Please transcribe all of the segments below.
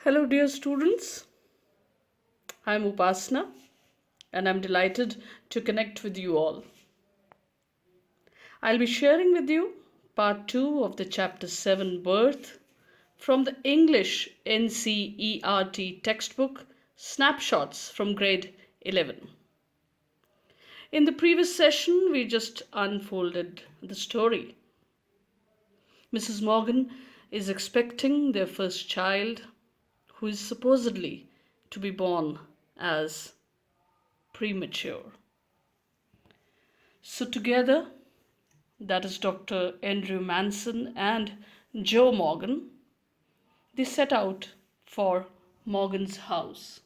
Hello, dear students. I'm Upasna, and I'm delighted to connect with you all. I'll be sharing with you part 2 of the chapter 7 Birth from the English NCERT textbook Snapshots from grade 11. In the previous session, we just unfolded the story. Mrs. Morgan is expecting their first child, who is supposedly to be born as premature. So together, that is Dr. Andrew Manson and Joe Morgan, they set out for Morgan's house.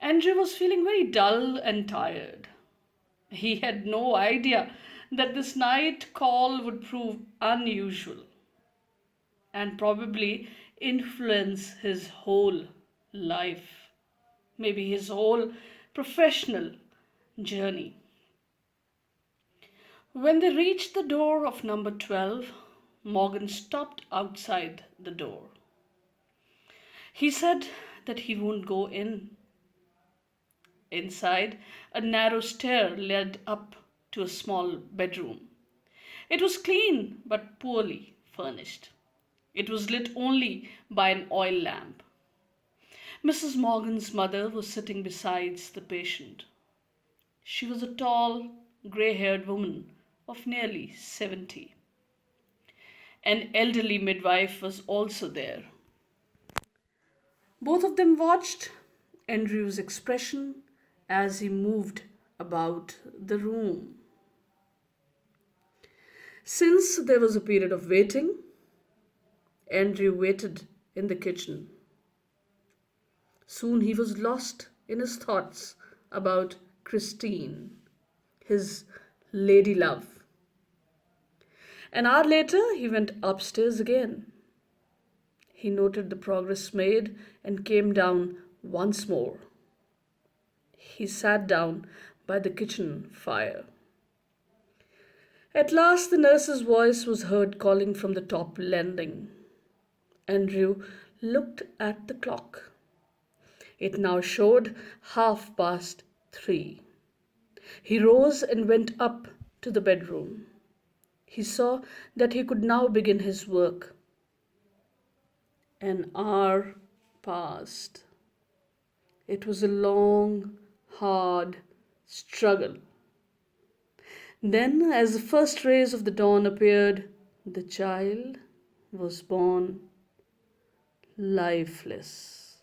Andrew was feeling very dull and tired. He had no idea that this night call would prove unusual and probably influence his whole life, maybe his whole professional journey. When they reached the door of number 12, Morgan stopped outside the door. He said that he won't go in. Inside, a narrow stair led up to a small bedroom. It was clean but poorly furnished. It was lit only by an oil lamp. Mrs. Morgan's mother was sitting beside the patient. She was a tall, grey-haired woman of nearly 70. An elderly midwife was also there. Both of them watched Andrew's expression as he moved about the room. Since there was a period of waiting, Andrew waited in the kitchen. Soon he was lost in his thoughts about Christine, his lady love. An hour later, he went upstairs again. He noted the progress made and came down once more. He sat down by the kitchen fire. At last, the nurse's voice was heard calling from the top landing. Andrew looked at the clock. It now showed 3:30. He rose and went up to the bedroom. He saw that he could now begin his work. An hour passed. It was a long, hard struggle. Then, as the first rays of the dawn appeared, the child was born lifeless.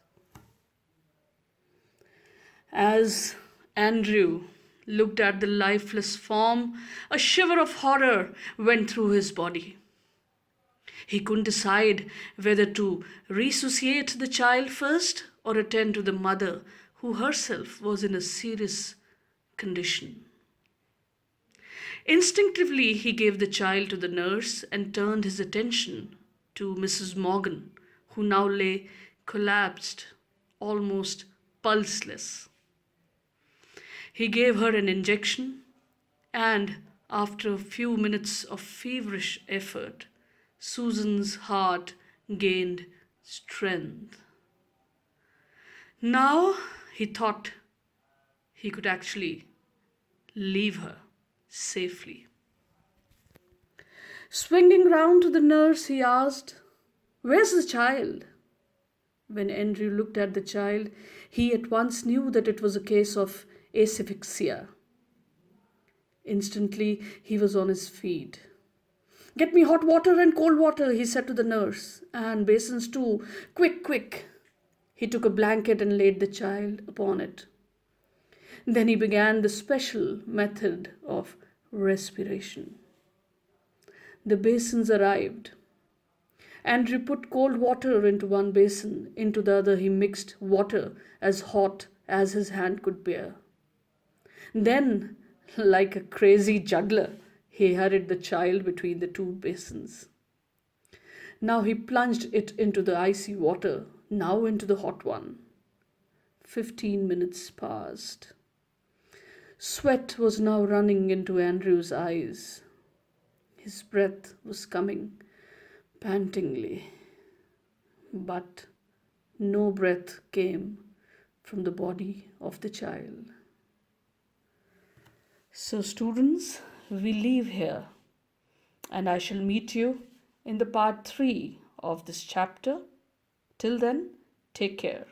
As Andrew looked at the lifeless form, a shiver of horror went through his body. He couldn't decide whether to resuscitate the child first or attend to the mother, who herself was in a serious condition. Instinctively, he gave the child to the nurse and turned his attention to Mrs. Morgan, who now lay collapsed, almost pulseless. He gave her an injection, and after a few minutes of feverish effort, Susan's heart gained strength. Now he thought he could actually leave her safely. Swinging round to the nurse, he asked, "Where's the child?" When Andrew looked at the child, he at once knew that it was a case of asphyxia. Instantly, he was on his feet. "Get me hot water and cold water," he said to the nurse, "and basins too. Quick, quick." He took a blanket and laid the child upon it. Then he began the special method of respiration. The basins arrived. Andrew put cold water into one basin. Into the other he mixed water as hot as his hand could bear. Then, like a crazy juggler, he hurried the child between the two basins. Now he plunged it into the icy water, now into the hot one. 15 minutes passed. Sweat was now running into Andrew's eyes. His breath was coming pantingly. but no breath came from the body of the child. So, students, we leave here, and I shall meet you in the part 3 of this chapter. Till then, take care.